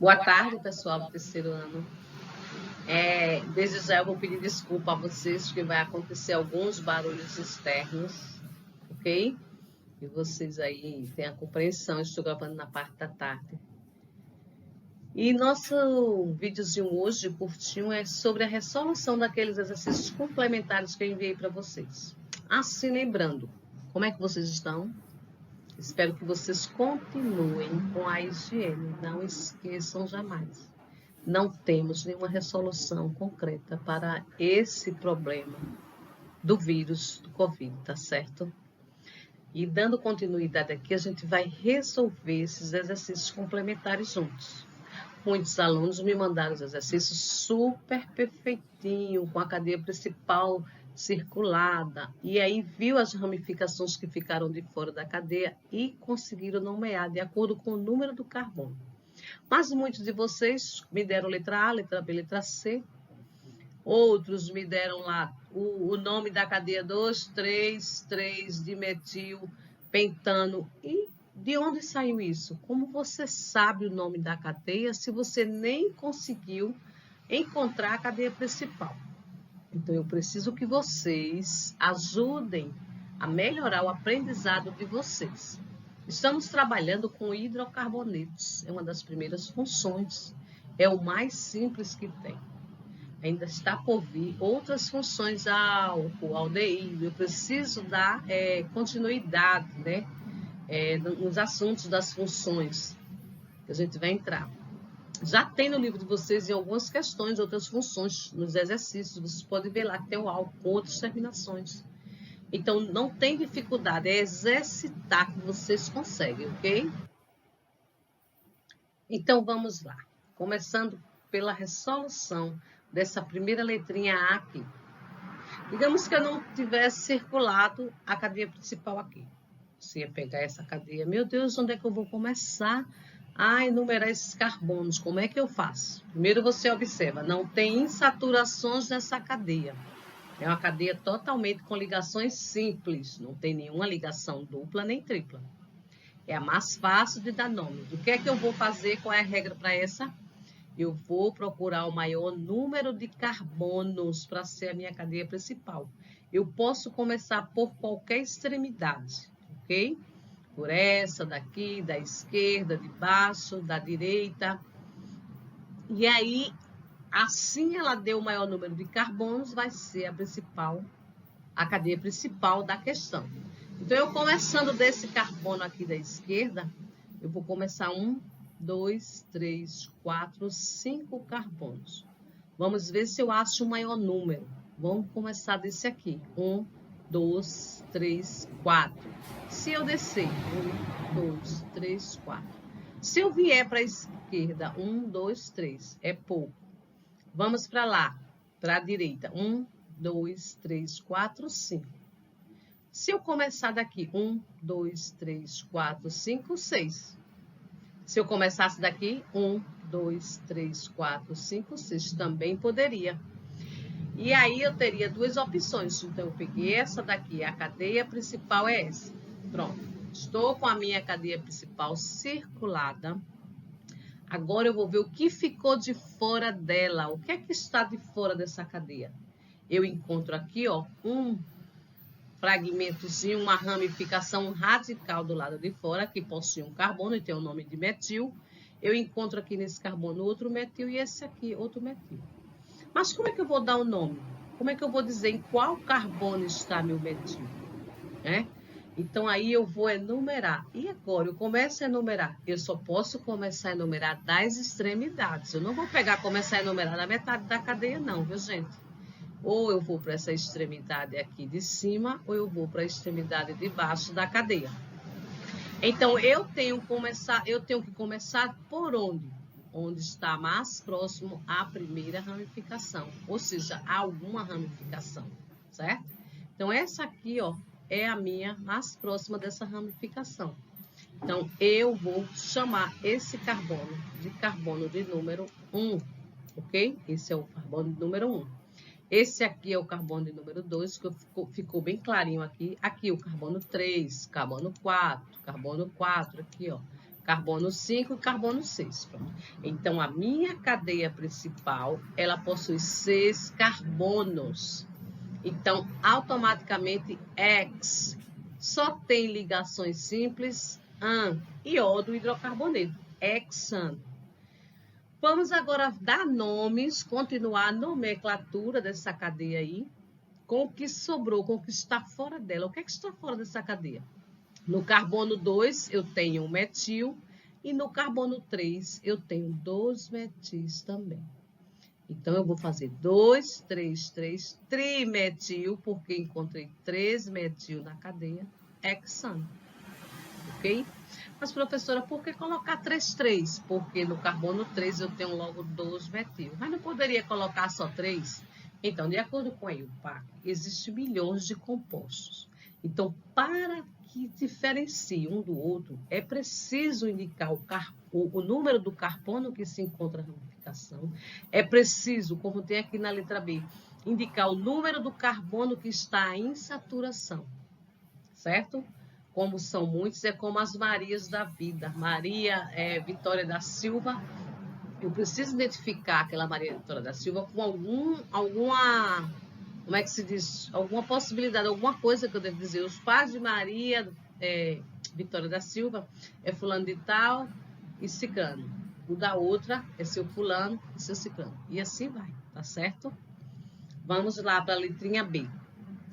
Boa tarde, pessoal do terceiro ano. Desde já eu vou pedir desculpa a vocês, que vai acontecer alguns barulhos externos, ok? E vocês aí tenham a compreensão, estou gravando na parte da tarde. E nosso videozinho hoje, curtinho, é sobre a resolução daqueles exercícios complementares que eu enviei para vocês. Assim, lembrando, como é que vocês estão? Espero que vocês continuem com a higiene, não esqueçam jamais. Não temos nenhuma resolução concreta para esse problema do vírus do Covid, tá certo? E dando continuidade aqui, a gente vai resolver esses exercícios complementares juntos. Muitos alunos me mandaram os exercícios super perfeitinho, com a cadeia principal circulada, e aí viu as ramificações que ficaram de fora da cadeia e conseguiram nomear de acordo com o número do carbono. Mas muitos de vocês me deram letra A, letra B, letra C. Outros me deram lá o nome da cadeia 2,3,3 dimetil pentano. E de onde saiu isso? Como você sabe o nome da cadeia se você nem conseguiu encontrar a cadeia principal? Então, eu preciso que vocês ajudem a melhorar o aprendizado de vocês. Estamos trabalhando com hidrocarbonetos, é uma das primeiras funções, é o mais simples que tem. Ainda está por vir outras funções, álcool, aldeído. Eu preciso dar continuidade, né, nos assuntos das funções que a gente vai entrar. Já tem no livro de vocês em algumas questões, outras funções, nos exercícios, vocês podem ver lá que tem o álcool com outras terminações. Então, não tem dificuldade, é exercitar que vocês conseguem, ok? Então, vamos lá. Começando pela resolução dessa primeira letrinha A aqui. Digamos que eu não tivesse circulado a cadeia principal aqui. Você ia pegar essa cadeia. Meu Deus, onde é que eu vou começar a enumerar esses carbonos? Como é que eu faço? Primeiro você observa, não tem insaturações nessa cadeia. É uma cadeia totalmente com ligações simples. Não tem nenhuma ligação dupla nem tripla. É a mais fácil de dar nome. O que é que eu vou fazer? Qual é a regra para essa? Eu vou procurar o maior número de carbonos para ser a minha cadeia principal. Eu posso começar por qualquer extremidade, ok? Por essa daqui, da esquerda, de baixo, da direita. E aí, assim ela deu o maior número de carbonos, vai ser a principal, a cadeia principal da questão. Então, eu começando desse carbono aqui da esquerda, eu vou começar 1, 2, 3, 4, 5 carbonos. Vamos ver se eu acho o maior número. Vamos começar desse aqui. 1, 2, 3, 4. Se eu descer, 1, 2, 3, 4. Se eu vier para a esquerda, 1, 2, 3, é pouco. Vamos para lá, para a direita. 1, 2, 3, 4, 5. Se eu começar daqui, 1, 2, 3, 4, 5, 6. Se eu começasse daqui, 1, 2, 3, 4, 5, 6, também poderia. E aí eu teria duas opções. Então, eu peguei essa daqui, a cadeia principal é essa. Pronto, estou com a minha cadeia principal circulada. Agora eu vou ver o que ficou de fora dela. O que é que está de fora dessa cadeia? Eu encontro aqui, ó, um fragmentozinho, uma ramificação radical do lado de fora, que possui um carbono e tem o nome de metil. Eu encontro aqui nesse carbono outro metil e esse aqui outro metil. Mas como é que eu vou dar o nome? Como é que eu vou dizer em qual carbono está meu metil? Então, aí eu vou enumerar. E agora, eu começo a enumerar. Eu só posso começar a enumerar das extremidades. Eu não vou começar a enumerar da metade da cadeia, não, viu, gente? Ou eu vou para essa extremidade aqui de cima, ou eu vou para a extremidade de baixo da cadeia. Então, eu tenho que começar por onde? Onde está mais próximo à primeira ramificação, ou seja, alguma ramificação, certo? Então, essa aqui, ó, é a minha mais próxima dessa ramificação. Então, eu vou chamar esse carbono de número 1, ok? Esse é o carbono de número 1. Esse aqui é o carbono de número 2, que ficou bem clarinho aqui. Aqui o carbono 3, carbono 4, aqui, ó. Carbono 5 e carbono 6. Pronto. Então, a minha cadeia principal, ela possui 6 carbonos. Então, automaticamente, X só tem ligações simples, AN, e O do hidrocarboneto, hexano. Vamos agora dar nomes, continuar a nomenclatura dessa cadeia aí, com o que sobrou, com o que está fora dela. O que é que está fora dessa cadeia? No carbono 2, eu tenho um metil, e no carbono 3, eu tenho 2 metis também. Então, eu vou fazer 2, 3, 3, trimetil, porque encontrei 3 metil na cadeia, hexano. Ok? Mas, professora, por que colocar 3, 3? Porque no carbono 3 eu tenho logo 2 metil. Mas não poderia colocar só 3? Então, de acordo com a IUPAC, existem milhões de compostos. Então, para que diferencie um do outro, é preciso indicar o número do carbono que se encontra na ramificação. É preciso, como tem aqui na letra B, indicar o número do carbono que está em saturação. Certo? Como são muitos, é como as Marias da vida. Maria Vitória da Silva. Eu preciso identificar aquela Maria Vitória da Silva com alguma, como é que se diz? Alguma possibilidade, alguma coisa que eu devo dizer. Os pais de Maria Vitória da Silva é fulano de tal e ciclano. O da outra é seu fulano e seu ciclano. E assim vai, tá certo? Vamos lá para a letrinha B.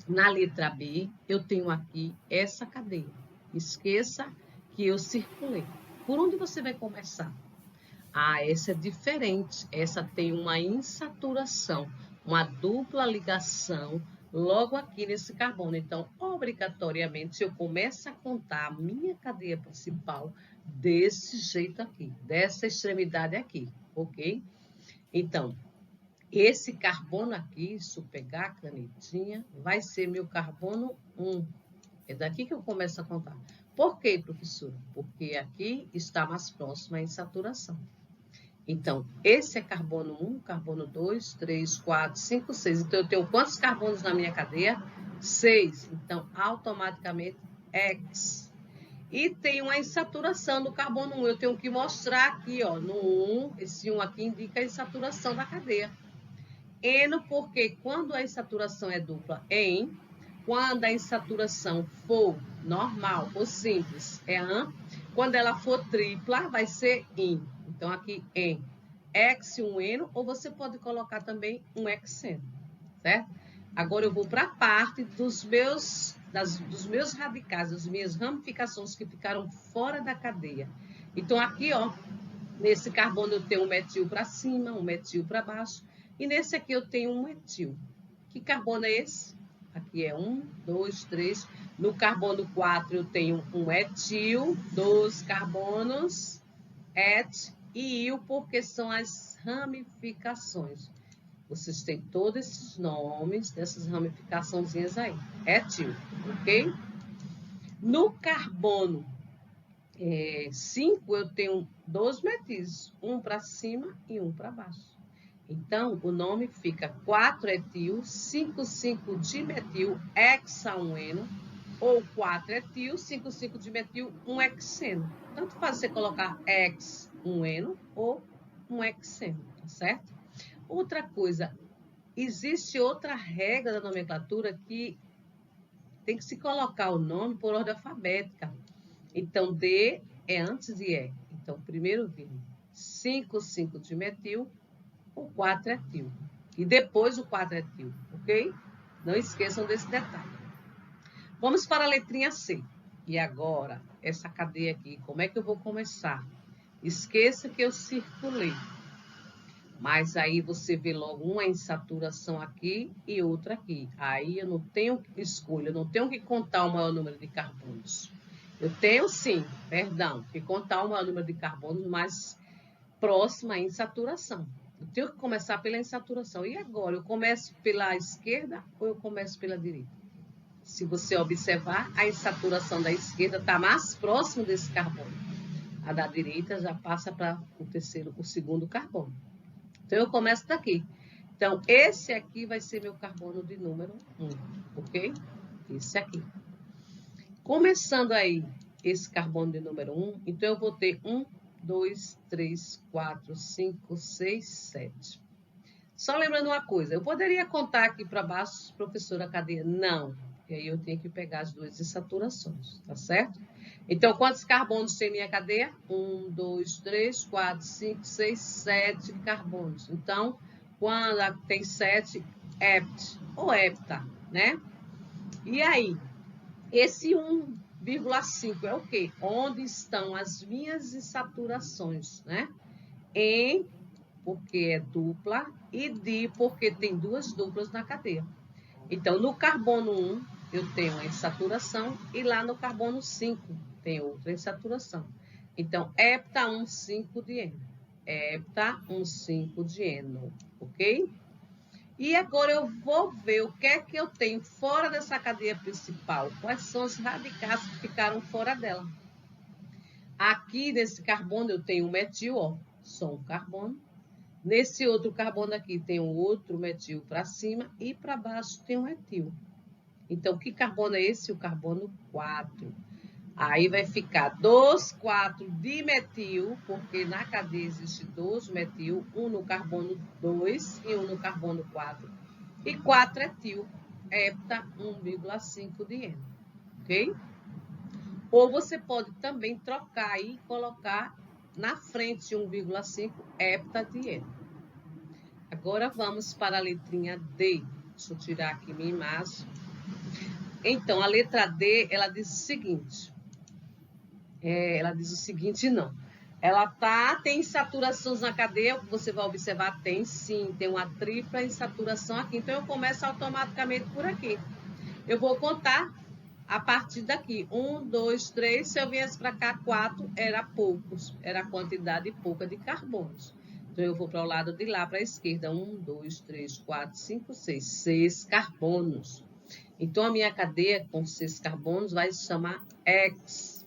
Na letra B, eu tenho aqui essa cadeia. Esqueça que eu circulei. Por onde você vai começar? Ah, essa é diferente. Essa tem uma insaturação, uma dupla ligação logo aqui nesse carbono. Então, obrigatoriamente, eu começo a contar a minha cadeia principal desse jeito aqui, dessa extremidade aqui, ok? Então, esse carbono aqui, se eu pegar a canetinha, vai ser meu carbono 1. É daqui que eu começo a contar. Por quê, professora? Porque aqui está mais próximo à insaturação. Então, esse é carbono 1, carbono 2, 3, 4, 5, 6. Então, eu tenho quantos carbonos na minha cadeia? 6. Então, automaticamente, X. E tem uma insaturação no carbono 1. Eu tenho que mostrar aqui, ó, no 1, esse 1 aqui indica a insaturação da cadeia. Eno, porque quando a insaturação é dupla, é em. Quando a insaturação for normal ou simples, é an. Quando ela for tripla, vai ser in. Então, aqui, em. X, um eno, ou você pode colocar também um hexeno, certo? Agora, eu vou para a parte dos meus radicais, das minhas ramificações que ficaram fora da cadeia. Então, aqui, ó, nesse carbono eu tenho um metil para cima, um metil para baixo. E nesse aqui eu tenho um metil. Que carbono é esse? Aqui é 1, 2, 3. No carbono 4 eu tenho um etil, 2 carbonos, et e il, porque são as ramificações. Vocês têm todos esses nomes dessas ramificaçõezinhas aí. Etil, ok? No carbono 5 eu tenho 2 metis, um para cima e um para baixo. Então, o nome fica 4-etil, 5,5-dimetil, hexaeno, ou 4-etil, 5,5-dimetil, um hexeno. Tanto faz você colocar hex, um eno, ou um hexeno, tá certo? Outra coisa, existe outra regra da nomenclatura que tem que se colocar o nome por ordem alfabética. Então, D é antes de E. Então, primeiro vem 5,5-dimetil, o 4-etil. E depois o 4-etil, ok? Não esqueçam desse detalhe. Vamos para a letrinha C. E agora, essa cadeia aqui, como é que eu vou começar? Esqueça que eu circulei. Mas aí você vê logo uma insaturação aqui e outra aqui. Aí eu não tenho escolha, eu não tenho que contar o maior número de carbonos. Eu tenho sim, perdão, que contar o maior número de carbonos mais próximo à insaturação. Eu tenho que começar pela insaturação. E agora, eu começo pela esquerda ou eu começo pela direita? Se você observar, a insaturação da esquerda está mais próximo desse carbono. A da direita já passa para o segundo carbono. Então, eu começo daqui. Então, esse aqui vai ser meu carbono de número 1, ok? Esse aqui. Começando aí esse carbono de número 1, então eu vou ter 1, 2, 3, 4, 5, 6, 7. Só lembrando uma coisa, eu poderia contar aqui para baixo, professora, a cadeia? Não, e aí eu tenho que pegar as duas insaturações, tá certo? Então, quantos carbonos tem minha cadeia? 1, 2, 3, 4, 5, 6, 7 carbonos. Então, quando tem 7, hept ou hepta, né? E aí, esse 1,5 é o quê? Onde estão as minhas insaturações, né? Em, porque é dupla, e di, porque tem duas duplas na cadeia. Então, no carbono 1, eu tenho uma insaturação, e lá no carbono 5, tem outra insaturação. Então, hepta 1,5 de eno. Hepta 1,5 de eno, ok? E agora eu vou ver o que é que eu tenho fora dessa cadeia principal. Quais são os radicais que ficaram fora dela. Aqui, nesse carbono, eu tenho um metil, ó, só um carbono. Nesse outro carbono aqui, tem um outro metil para cima e para baixo tem um etil. Então, que carbono é esse? O carbono 4. Aí vai ficar 2, 4 dimetil, porque na cadeia existe 2 metil, um no carbono 2 e um no carbono 4. E 4 etil, hepta 1,5 de eno, ok? Ou você pode também trocar e colocar na frente 1,5 hepta de eno. Agora vamos para a letrinha D. Deixa eu tirar aqui minha imagem. Então, a letra D, ela diz o seguinte. Ela tem insaturações na cadeia, você vai observar, tem sim, tem uma tripla insaturação aqui. Então, eu começo automaticamente por aqui. Eu vou contar a partir daqui. 1, 2, 3, se eu viesse para cá, 4, era poucos, era a quantidade pouca de carbonos. Então, eu vou para o lado de lá, para a esquerda. 1, 2, 3, 4, 5, 6. 6 carbonos. Então, a minha cadeia com 6 carbonos vai se chamar X.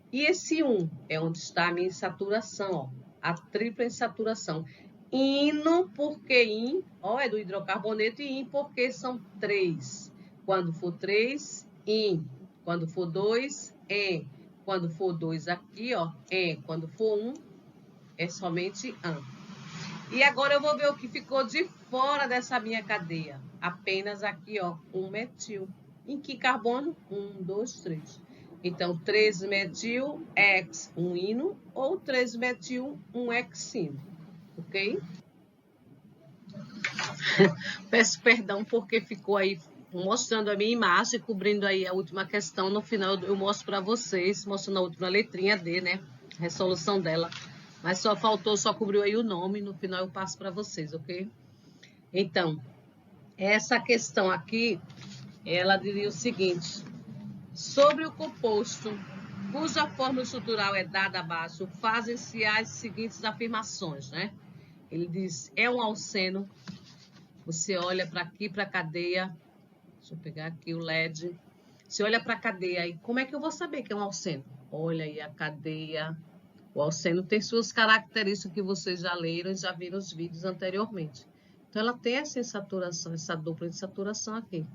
E esse 1 é onde está a minha insaturação, ó, a tripla insaturação. Ino, porque in, ó, é do hidrocarboneto, e in, porque são 3. Quando for 3, in. Quando for 2, en. Quando for 2 aqui, ó, en. Quando for 1, é somente an. E agora eu vou ver o que ficou de fora dessa minha cadeia. Apenas aqui, ó, um metil. Em que carbono? 1, 2, 3. Então, 3-metil, X, um ino, ou 3-metil, um hexino, ok? Peço perdão porque ficou aí mostrando a minha imagem, cobrindo aí a última questão. No final eu mostro para vocês, mostrando a última letrinha D, né? Resolução dela. Mas só cobriu aí o nome, no final eu passo para vocês, ok? Então, essa questão aqui, ela diria o seguinte: sobre o composto cuja fórmula estrutural é dada abaixo, fazem-se as seguintes afirmações, né? Ele diz, é um alceno, você olha para aqui, para a cadeia, deixa eu pegar aqui o LED, você olha para a cadeia e como é que eu vou saber que é um alceno? Olha aí a cadeia, o alceno tem suas características que vocês já leram e já viram os vídeos anteriormente. Então, ela tem essa insaturação, essa dupla insaturação aqui.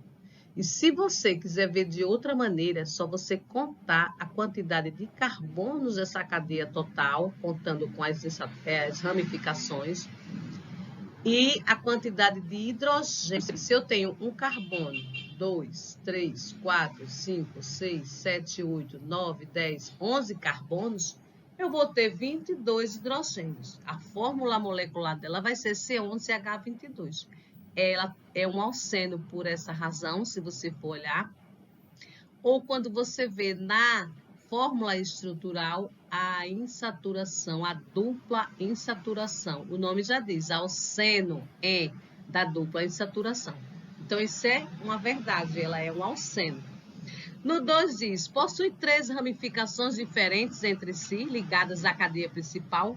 E se você quiser ver de outra maneira, é só você contar a quantidade de carbonos dessa cadeia total, contando com as ramificações, e a quantidade de hidrogênio. Se eu tenho um carbono, 2, 3, 4, 5, 6, 7, 8, 9, 10, 11 carbonos, eu vou ter 22 hidrogênios. A fórmula molecular dela vai ser C11H22. Ela é um alceno por essa razão, se você for olhar. Ou quando você vê na fórmula estrutural a insaturação, a dupla insaturação. O nome já diz, alceno é da dupla insaturação. Então, isso é uma verdade, ela é um alceno. No 2 diz, possui 3 ramificações diferentes entre si, ligadas à cadeia principal.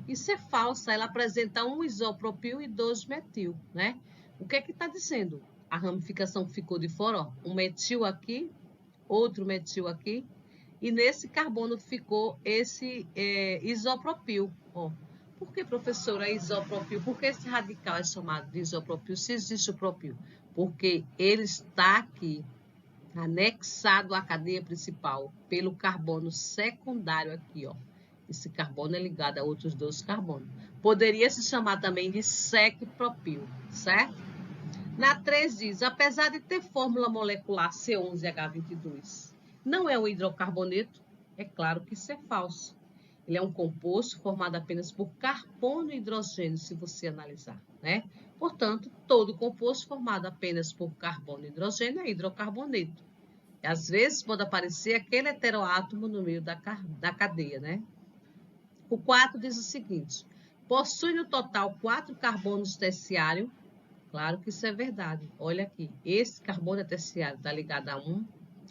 Isso é falso, ela apresenta um isopropil e 2 metil, né? O que é que está dizendo? A ramificação que ficou de fora, ó, um metil aqui, outro metil aqui, e nesse carbono ficou esse isopropil, ó. Por que, professora, isopropil? Por que esse radical é chamado de isopropil, se existe o propil? Porque ele está aqui. anexado à cadeia principal pelo carbono secundário aqui, ó. Esse carbono é ligado a outros 2 carbonos. Poderia se chamar também de sec-propil, certo? Na 3 diz, apesar de ter fórmula molecular C11H22, não é um hidrocarboneto? É claro que isso é falso. Ele é um composto formado apenas por carbono e hidrogênio, se você analisar, né? Portanto, todo composto formado apenas por carbono e hidrogênio é hidrocarboneto. E, às vezes pode aparecer aquele heteroátomo no meio da cadeia, né? O 4 diz o seguinte, possui no total 4 carbonos terciários. Claro que isso é verdade. Olha aqui, esse carbono é terciário, está ligado a 1,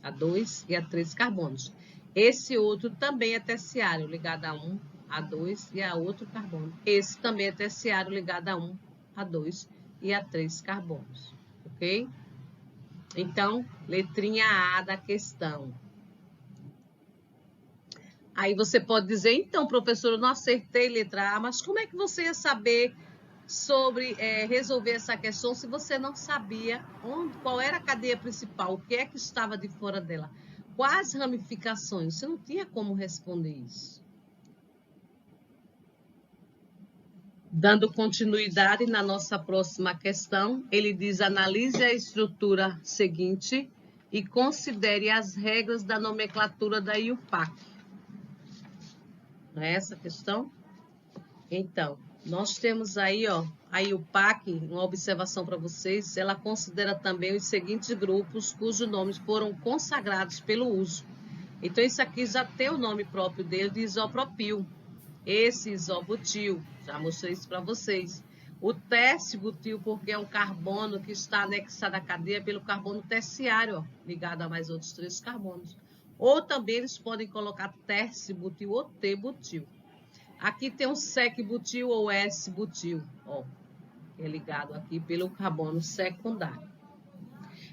a 2 e a 3 carbonos. Esse outro também é terciário, ligado a 1, a 2 e a outro carbono. Esse também é terciário, ligado a 1, a 2 e a 3 carbonos. Ok? Então, letrinha A da questão. Aí você pode dizer, então, professor, eu não acertei letra A, mas como é que você ia saber sobre resolver essa questão se você não sabia qual era a cadeia principal, o que é que estava de fora dela? Quais ramificações? Você não tinha como responder isso. Dando continuidade na nossa próxima questão, ele diz, analise a estrutura seguinte e considere as regras da nomenclatura da IUPAC. Não é essa a questão? Então, nós temos aí, ó, a IUPAC, uma observação para vocês, ela considera também os seguintes grupos cujos nomes foram consagrados pelo uso. Então, isso aqui já tem o nome próprio dele de isopropil. Esse isobutil, já mostrei isso para vocês. O tercibutil, porque é um carbono que está anexado à cadeia pelo carbono terciário, ó, ligado a mais outros 3 carbonos. Ou também eles podem colocar tercibutil ou T-butil. Aqui tem um sec-butil ou S-butil, ó, que é ligado aqui pelo carbono secundário.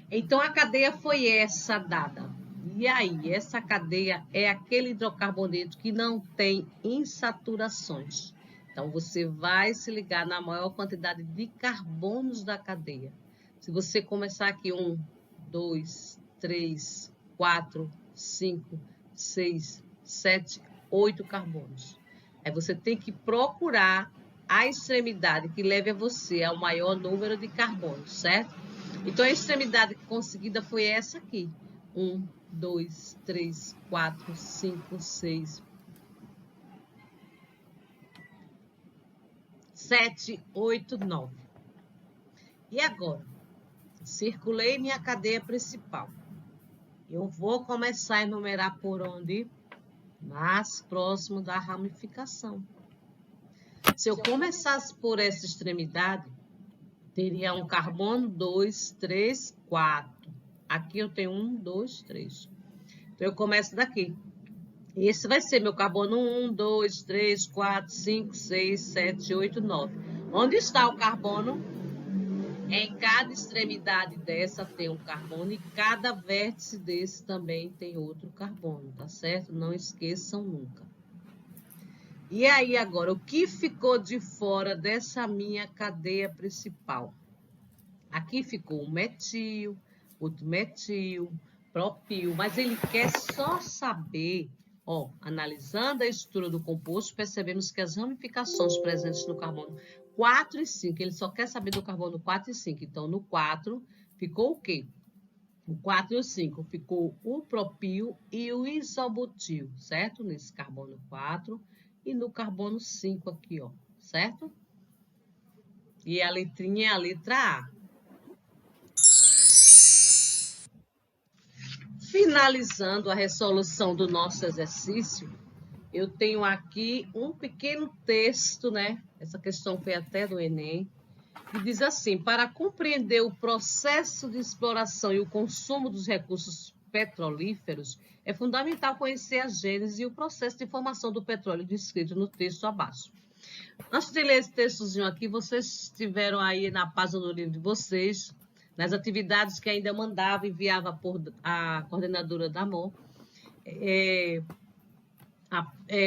Então, a cadeia foi essa dada. E aí, essa cadeia é aquele hidrocarboneto que não tem insaturações. Então, você vai se ligar na maior quantidade de carbonos da cadeia. Se você começar aqui 1, 2, 3, 4, 5, 6, 7, 8 carbonos. Aí você tem que procurar a extremidade que leve a você ao maior número de carbonos, certo? Então, a extremidade conseguida foi essa aqui. 1, 2, 3, 4, 5, 6, 7, 8, 9. E agora? Circulei minha cadeia principal. Eu vou começar a enumerar por onde? Mais próximo da ramificação. Se eu começasse por essa extremidade, teria um carbono, 2, 3, 4. Aqui eu tenho 1, 2, 3. Então, eu começo daqui. Esse vai ser meu carbono 1, 2, 3, 4, 5, 6, 7, 8, 9. Onde está o carbono? Em cada extremidade dessa tem um carbono e cada vértice desse também tem outro carbono, tá certo? Não esqueçam nunca. E aí, agora, o que ficou de fora dessa minha cadeia principal? Aqui ficou um metil, outro metil, propil, mas ele quer só saber, ó, analisando a estrutura do composto, percebemos que as ramificações presentes no carbono 4 e 5, ele só quer saber do carbono 4 e 5. Então, no 4 ficou o quê? O 4 e o 5 ficou o propil e o isobutil, certo? Nesse carbono 4 e no carbono 5 aqui, ó, certo? E a letrinha é a letra A. Finalizando a resolução do nosso exercício, eu tenho aqui um pequeno texto, né? Essa questão foi até do Enem, que diz assim, para compreender o processo de exploração e o consumo dos recursos petrolíferos, é fundamental conhecer a gênese e o processo de formação do petróleo descrito no texto abaixo. Antes de ler esse textozinho aqui, vocês tiveram aí na página do livro de vocês, nas atividades que ainda mandava, enviava por a coordenadora da AMOR,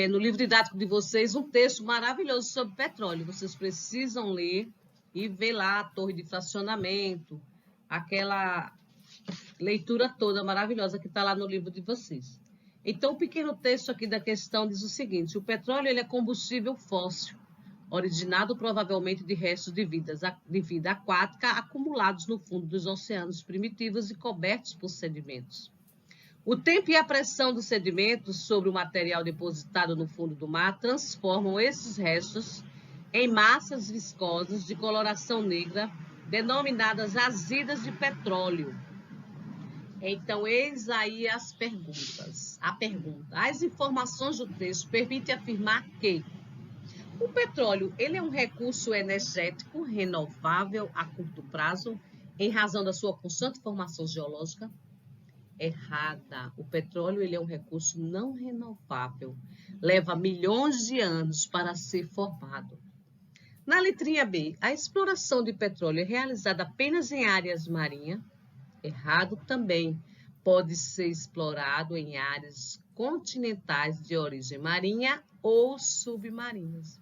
no livro didático de vocês, um texto maravilhoso sobre petróleo. Vocês precisam ler e ver lá a torre de fracionamento, aquela leitura toda maravilhosa que está lá no livro de vocês. Então, o pequeno texto aqui da questão diz o seguinte: o petróleo ele é combustível fóssil, originado provavelmente de restos de vida aquática acumulados no fundo dos oceanos primitivos e cobertos por sedimentos. O tempo e a pressão dos sedimentos sobre o material depositado no fundo do mar transformam esses restos em massas viscosas de coloração negra, denominadas azidas de petróleo. Então, eis aí as perguntas. A pergunta: as informações do texto permitem afirmar que o petróleo ele é um recurso energético renovável a curto prazo, em razão da sua constante formação geológica? Errada. O petróleo ele é um recurso não renovável. Leva milhões de anos para ser formado. Na letrinha B, a exploração de petróleo é realizada apenas em áreas marinhas? Errado também. Pode ser explorado em áreas continentais de origem marinha ou submarinas.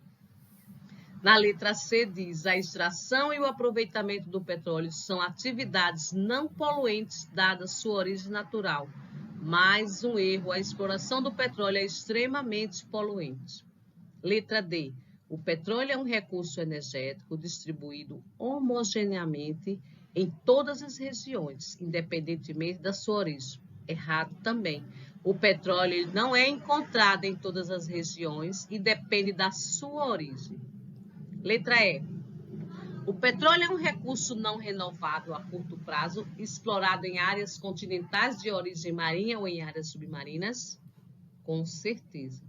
Na letra C diz: a extração e o aproveitamento do petróleo são atividades não poluentes dada sua origem natural. Mais um erro: a exploração do petróleo é extremamente poluente. Letra D: o petróleo é um recurso energético distribuído homogeneamente em todas as regiões, independentemente da sua origem. Errado também. O petróleo não é encontrado em todas as regiões e depende da sua origem. Letra E: o petróleo é um recurso não renovável a curto prazo, explorado em áreas continentais de origem marinha ou em áreas submarinas? Com certeza.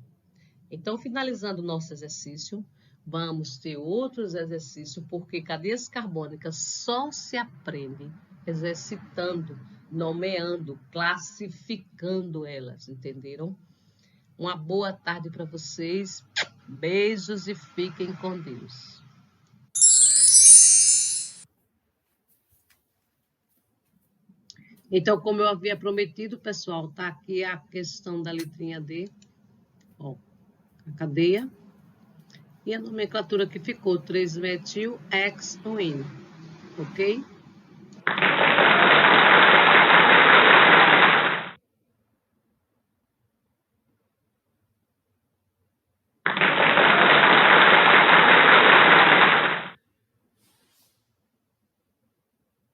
Então, finalizando o nosso exercício, vamos ter outros exercícios, porque cadeias carbônicas só se aprende exercitando, nomeando, classificando elas, entenderam? Uma boa tarde para vocês, beijos e fiquem com Deus. Então, como eu havia prometido, pessoal, tá aqui a questão da letrinha D, ó, a cadeia. E a nomenclatura que ficou 3-metil-hexoína, ok?